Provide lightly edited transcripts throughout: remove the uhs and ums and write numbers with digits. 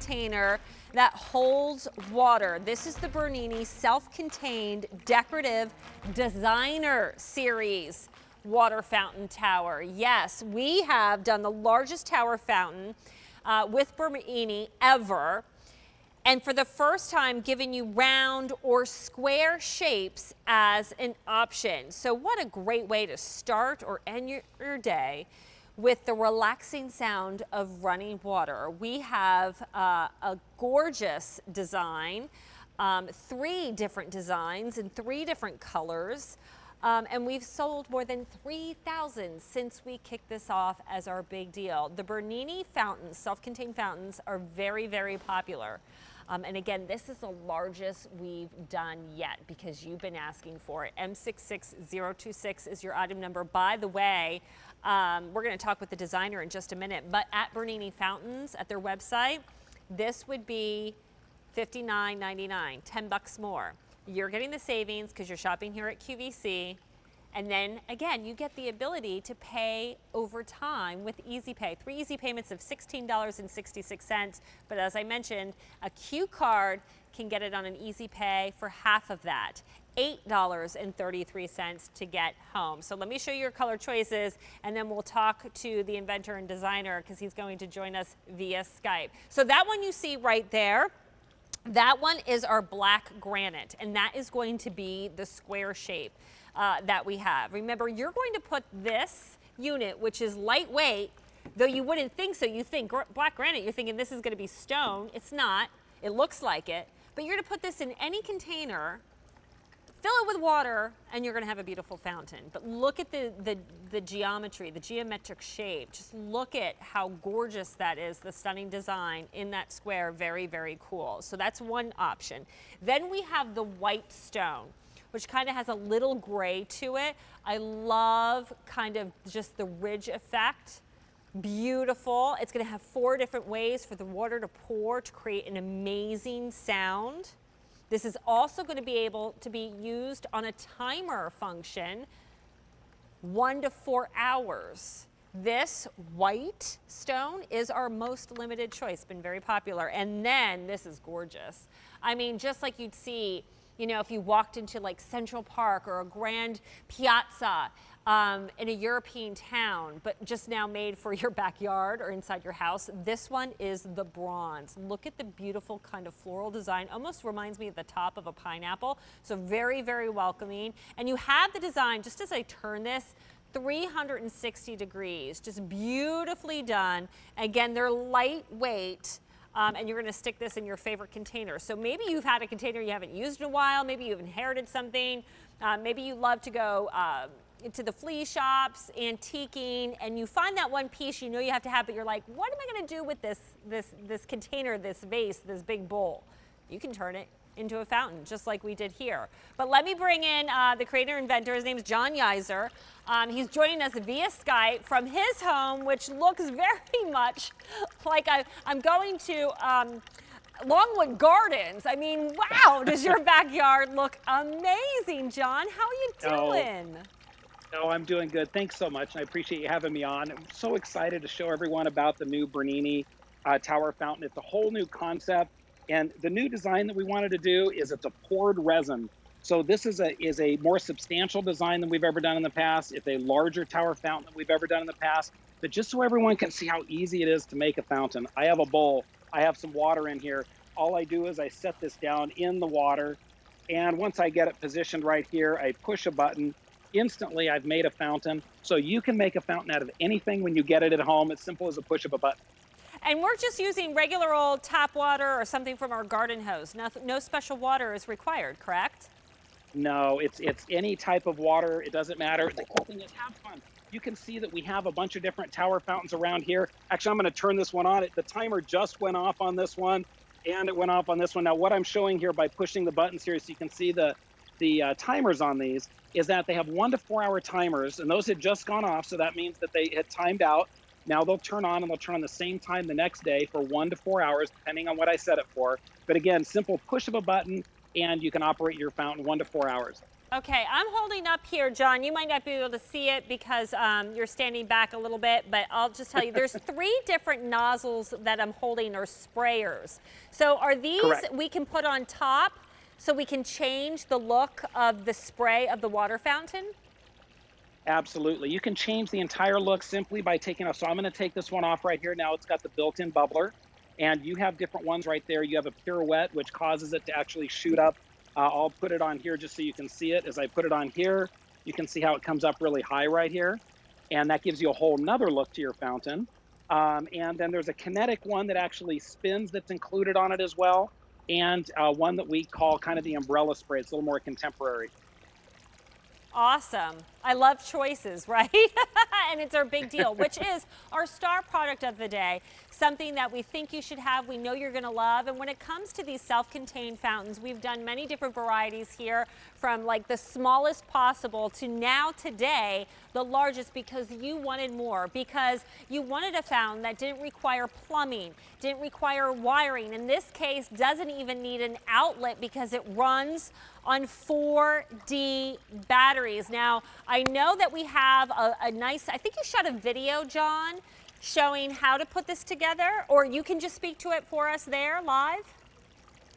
container that holds water. This is the Bernini self-contained decorative designer series water fountain tower. Yes, we have done the largest tower fountain with Bernini ever. And for the first time, giving you round or square shapes as an option. So what a great way to start or end your day with the relaxing sound of running water. We have a gorgeous design, 3 different designs in 3 different colors. And we've sold more than 3,000 since we kicked this off as our big deal. The Bernini fountains, self-contained fountains, are very, very popular. And again, this is the largest we've done yet because you've been asking for it. M66026 is your item number. By the way, we're going to talk with the designer in just a minute, but at Bernini Fountains, at their website, this would be $59.99, 10 bucks more. You're getting the savings because you're shopping here at QVC. And then again, you get the ability to pay over time with Easy Pay. 3 easy payments of $16.66. But as I mentioned, a Q card can get it on an Easy Pay for half of that. $8.33 to get home. So let me show you your color choices, and then we'll talk to the inventor and designer because he's going to join us via Skype. So that one you see right there, that one is our black granite, and that is going to be the square shape that we have. Remember, you're going to put this unit, which is lightweight, though you wouldn't think so. You think black granite, you're thinking this is going to be stone. It's not. It looks like it. But you're going to put this in any container, fill it with water, and you're going to have a beautiful fountain. But look at the geometry, the geometric shape. Just look at how gorgeous that is, the stunning design in that square. Very, very cool. So that's one option. Then we have the white stone, which kind of has a little gray to it. I love kind of just the ridge effect. Beautiful. It's going to have 4 different ways for the water to pour to create an amazing sound. This is also going to be able to be used on a timer function, 1 to 4 hours. This white stone is our most limited choice, been very popular. And then this is gorgeous. I mean, just like you'd see, you know, if you walked into like Central Park or a grand piazza in a European town, but just now made for your backyard or inside your house. This one is the bronze. Look at the beautiful kind of floral design. Almost reminds me of the top of a pineapple. So very, very welcoming. And you have the design, just as I turn this, 360 degrees, just beautifully done. Again, they're lightweight. And you're going to stick this in your favorite container. So maybe you've had a container you haven't used in a while. Maybe you've inherited something. Maybe you love to go to the flea shops, antiquing, and you find that one piece you know you have to have, but you're like, what am I going to do with this container, this vase, this big bowl? You can turn it into a fountain, just like we did here. But let me bring in the creator inventor. His name is John Yiser. He's joining us via Skype from his home, which looks very much like I'm going to Longwood Gardens. I mean, wow, does your backyard look amazing, John? How are you doing? Oh, I'm doing good. Thanks so much. I appreciate you having me on. I'm so excited to show everyone about the new Bernini tower fountain. It's a whole new concept. And the new design that we wanted to do is it's a poured resin. So this is a more substantial design than we've ever done in the past. It's a larger tower fountain than we've ever done in the past. But just so everyone can see how easy it is to make a fountain, I have a bowl. I have some water in here. All I do is I set this down in the water. And once I get it positioned right here, I push a button. Instantly, I've made a fountain. So you can make a fountain out of anything when you get it at home. It's simple as a push of a button. And we're just using regular old tap water or something from our garden hose. No special water is required, correct? No, it's any type of water. It doesn't matter. The cool thing is have fun. You can see that we have a bunch of different tower fountains around here. Actually, I'm going to turn this one on. The timer just went off on this one, and it went off on this one. Now, what I'm showing here by pushing the buttons here, so you can see the timers on these, is that they have 1 to 4 hour timers, and those had just gone off, so that means that they had timed out. Now they'll turn on, and they'll turn on the same time the next day for 1 to 4 hours, depending on what I set it for. But again, simple push of a button, and you can operate your fountain 1 to 4 hours. Okay, I'm holding up here, John. You might not be able to see it because you're standing back a little bit, but I'll just tell you there's 3 different nozzles that I'm holding, or sprayers. So are these Correct. we can put on top so we can change the look of the spray of the water fountain? Absolutely. You can change the entire look simply by taking off. So I'm going to take this one off right here. Now it's got the built-in bubbler, and you have different ones right there. You have a pirouette, which causes it to actually shoot up. I'll put it on here just so you can see it. As I put it on here, you can see how it comes up really high right here. And that gives you a whole nother look to your fountain. And then there's a kinetic one that actually spins that's included on it as well. And one that we call kind of the umbrella spray. It's a little more contemporary. Awesome. I love choices, right? And it's our big deal, which is our star product of the day, something that we think you should have, we know you're going to love. And when it comes to these self-contained fountains, we've done many different varieties here, from like the smallest possible to now today the largest, because you wanted more, because you wanted a fountain that didn't require plumbing, didn't require wiring. In this case, doesn't even need an outlet because it runs on 4D batteries. Now, I know that we have a nice, I think you shot a video, John, showing how to put this together, or you can just speak to it for us there live.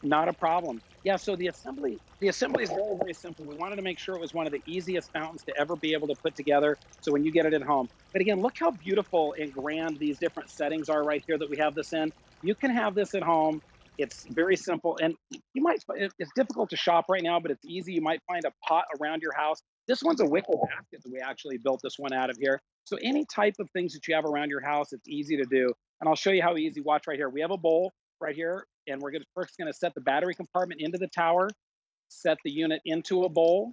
Not a problem. Yeah, so the assembly is very, very simple. We wanted to make sure it was one of the easiest fountains to ever be able to put together. So when you get it at home, but again, look how beautiful and grand these different settings are right here that we have this in. You can have this at home. It's very simple, and you might, it's difficult to shop right now, but it's easy. You might find a pot around your house. This one's a wicker basket that we actually built this one out of here. So any type of things that you have around your house, it's easy to do. And I'll show you how easy. Watch right here. We have a bowl right here, and we're first going to set the battery compartment into the tower, set the unit into a bowl,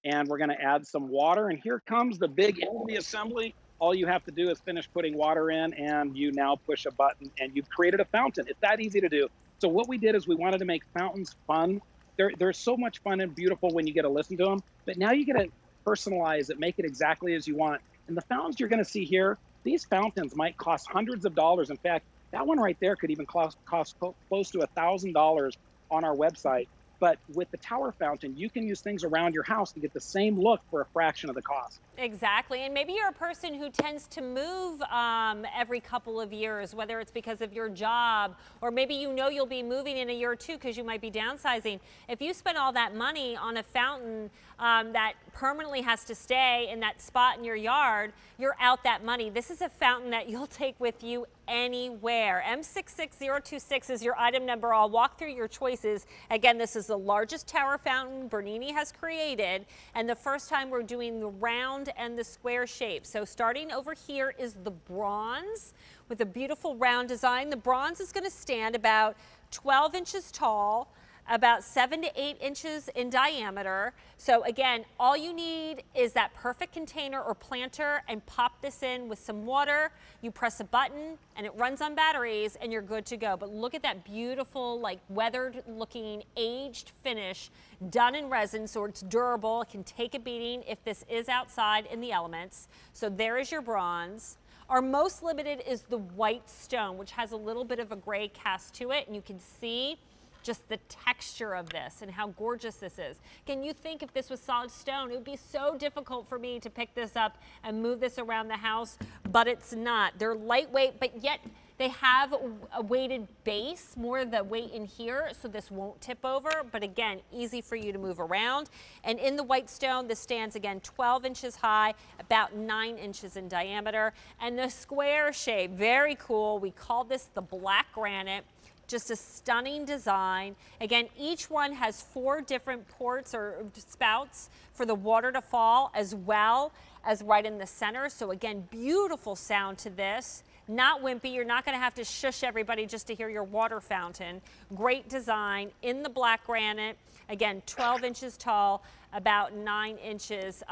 and we're going to add some water. And here comes the big end of the assembly. All you have to do is finish putting water in, and you now push a button, and you've created a fountain. It's that easy to do. So what we did is we wanted to make fountains fun. They're so much fun and beautiful when you get to listen to them, but now you get to personalize it, make it exactly as you want. And the fountains you're going to see here, these fountains might cost hundreds of dollars. In fact, that one right there could even cost close to $1,000 on our website. But with the tower fountain, you can use things around your house to get the same look for a fraction of the cost. Exactly. And maybe you're a person who tends to move every couple of years, whether it's because of your job, or maybe you know you'll be moving in a year or two because you might be downsizing. If you spend all that money on a fountain that permanently has to stay in that spot in your yard, you're out that money. This is a fountain that you'll take with you anywhere. M66026 is your item number. I'll walk through your choices. Again, this is the largest tower fountain Bernini has created, and the first time we're doing the round and the square shape. So starting over here is the bronze with a beautiful round design. The bronze is going to stand about 12 inches tall, about 7 to 8 inches in diameter. So again, all you need is that perfect container or planter, and pop this in with some water. You press a button and it runs on batteries and you're good to go. But look at that beautiful, like weathered looking aged finish done in resin, so it's durable. It can take a beating if this is outside in the elements. So there is your bronze. Our most limited is the white stone, which has a little bit of a gray cast to it, and you can see just the texture of this and how gorgeous this is. Can you think if this was solid stone, it would be so difficult for me to pick this up and move this around the house, but it's not. They're lightweight, but yet they have a weighted base, more of the weight in here, so this won't tip over, but again, easy for you to move around. And in the white stone, this stands again 12 inches high, about 9 inches in diameter. And the square shape, very cool. We call this the black granite. Just a stunning design. Again, each one has 4 different ports or spouts for the water to fall, as well as right in the center. So again, beautiful sound to this. Not wimpy. You're not going to have to shush everybody just to hear your water fountain. Great design in the black granite. Again, 12 inches tall, about 9 inches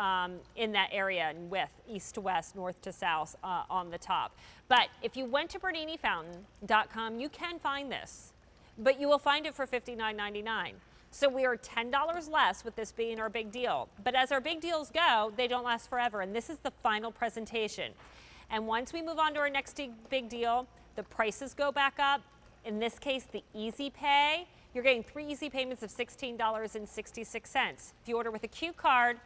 in that area in width, east to west, north to south on the top. But if you went to BerniniFountain.com, you can find this, but you will find it for $59.99. So we are $10 less with this being our big deal. But as our big deals go, they don't last forever, and this is the final presentation. And once we move on to our next big deal, the prices go back up. In this case, the easy pay you're getting 3 easy payments of $16.66. If you order with a Q card,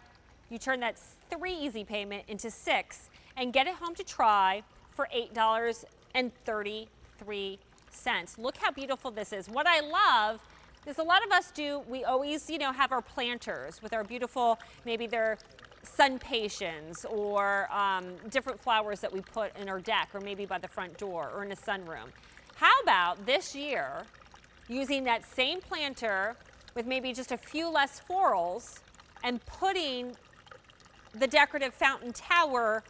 you turn that 3 easy payment into 6 and get it home to try for $8.33. Look how beautiful this is. What I love is a lot of us we always, have our planters with our beautiful, maybe they're sun patiens or different flowers that we put in our deck or maybe by the front door or in a sunroom. How about this year using that same planter with maybe just a few less florals and putting the decorative fountain tower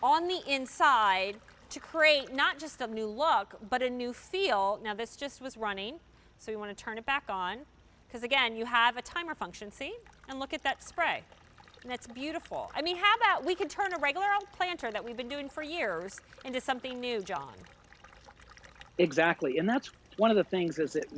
on the inside to create not just a new look, but a new feel. Now this just was running, so we want to turn it back on, because again, you have a timer function, see? And look at that spray, and that's beautiful. I mean, how about we could turn a regular old planter that we've been doing for years into something new, John? Exactly, and that's one of the things is that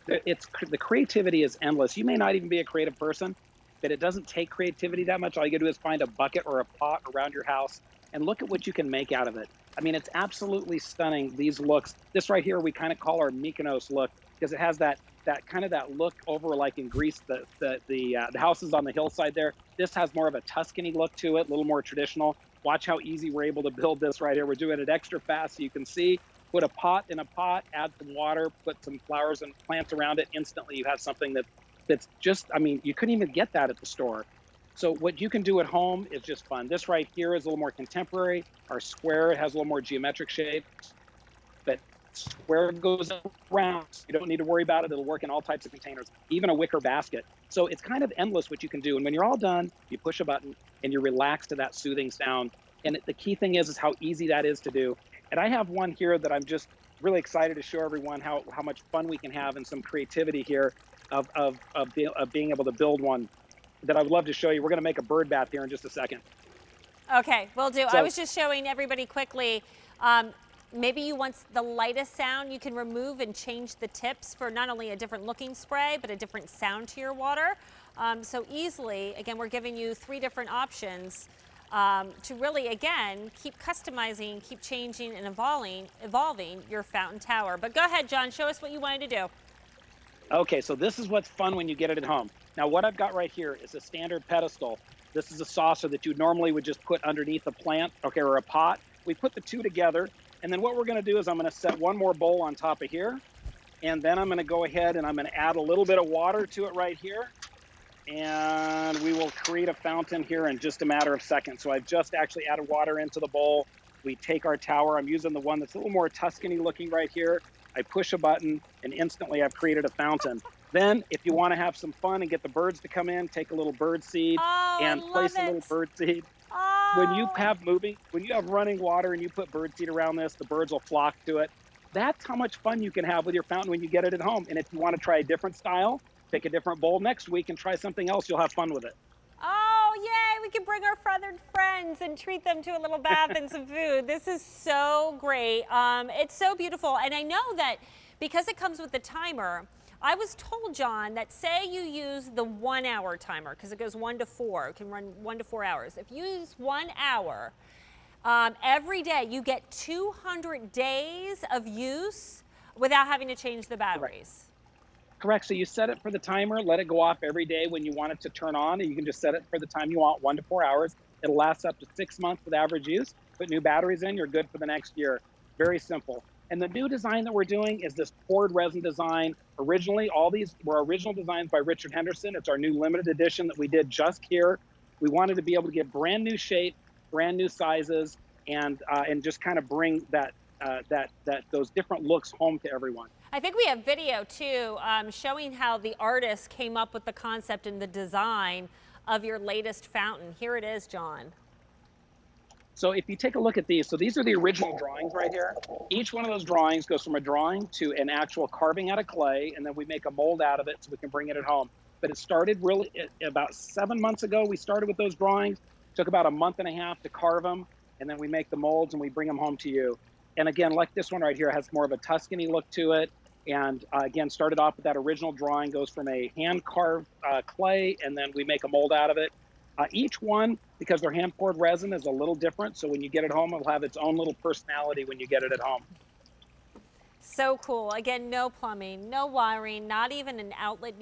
the creativity is endless. You may not even be a creative person, but it doesn't take creativity that much. All you gotta do is find a bucket or a pot around your house and look at what you can make out of it. I mean, it's absolutely stunning, these looks. This right here, we kind of call our Mykonos look because it has that look over like in Greece, the houses on the hillside there. This has more of a Tuscany look to it, a little more traditional. Watch how easy we're able to build this right here. We're doing it extra fast so you can see. Put a pot in a pot, add some water, put some flowers and plants around it. Instantly, you have something that's just, I mean, you couldn't even get that at the store. So what you can do at home is just fun. This right here is a little more contemporary. Our square has a little more geometric shape, but square goes around. You don't need to worry about it. It'll work in all types of containers, even a wicker basket. So it's kind of endless what you can do. And when you're all done, you push a button and you're relaxed to that soothing sound. And the key thing is how easy that is to do. And I have one here that I'm just really excited to show everyone how much fun we can have and some creativity here of being able to build one that I would love to show you. We're going to make a bird bath here in just a second. Okay, will do. So, I was just showing everybody quickly. Maybe you want the lightest sound. You can remove and change the tips for not only a different looking spray, but a different sound to your water. So easily, again, we're giving you 3 different options to really, again, keep customizing, keep changing and evolving your fountain tower. But go ahead, John, show us what you wanted to do. okay, so this is what's fun when you get it at home. Now, what I've got right here is a standard pedestal. This is a saucer that you normally would just put underneath a plant, okay, or a pot. We put the two together, and then what we're gonna do is I'm gonna set one more bowl on top of here, and then I'm gonna go ahead and I'm gonna add a little bit of water to it right here, and we will create a fountain here in just a matter of seconds. So I've just actually added water into the bowl. We take our tower. I'm using the one that's a little more Tuscany looking right here. I push a button, and instantly I've created a fountain. Then, if you want to have some fun and get the birds to come in, take a little bird seed and place a little bird seed. When you have running water and you put bird seed around this, the birds will flock to it. That's how much fun you can have with your fountain when you get it at home. And if you want to try a different style, pick a different bowl next week and try something else. You'll have fun with it. Oh, yay! We can bring our feathered friends and treat them to a little bath and some food. This is so great. It's so beautiful. And I know that because it comes with the timer, I was told, John, that say you use the 1 hour timer, because it goes 1 to 4, it can run 1 to 4 hours. If you use 1 hour every day, you get 200 days of use without having to change the batteries. Correct. So you set it for the timer, let it go off every day when you want it to turn on, and you can just set it for the time you want, 1 to 4 hours. It'll last up to 6 months with average use. Put new batteries in, you're good for the next year. Very simple. And the new design that we're doing is this poured resin design. Originally, all these were original designs by Richard Henderson. It's our new limited edition that we did just here. We wanted to be able to get brand new shape, brand new sizes, and just kind of bring those different looks home to everyone. I think we have video too, showing how the artist came up with the concept and the design of your latest fountain. Here it is, John. So if you take a look at these, so these are the original drawings right here. Each one of those drawings goes from a drawing to an actual carving out of clay, and then we make a mold out of it so we can bring it at home. But it started really about 7 months ago. We started with those drawings. Took about a month and a half to carve them, and then we make the molds and we bring them home to you. And again, like this one right here, has more of a Tuscany look to it. And again, started off with that original drawing, goes from a hand-carved clay, and then we make a mold out of it. Each one, because they're hand-poured resin, is a little different. So when you get it home, it'll have its own little personality when you get it at home. So cool. Again, no plumbing, no wiring, not even an outlet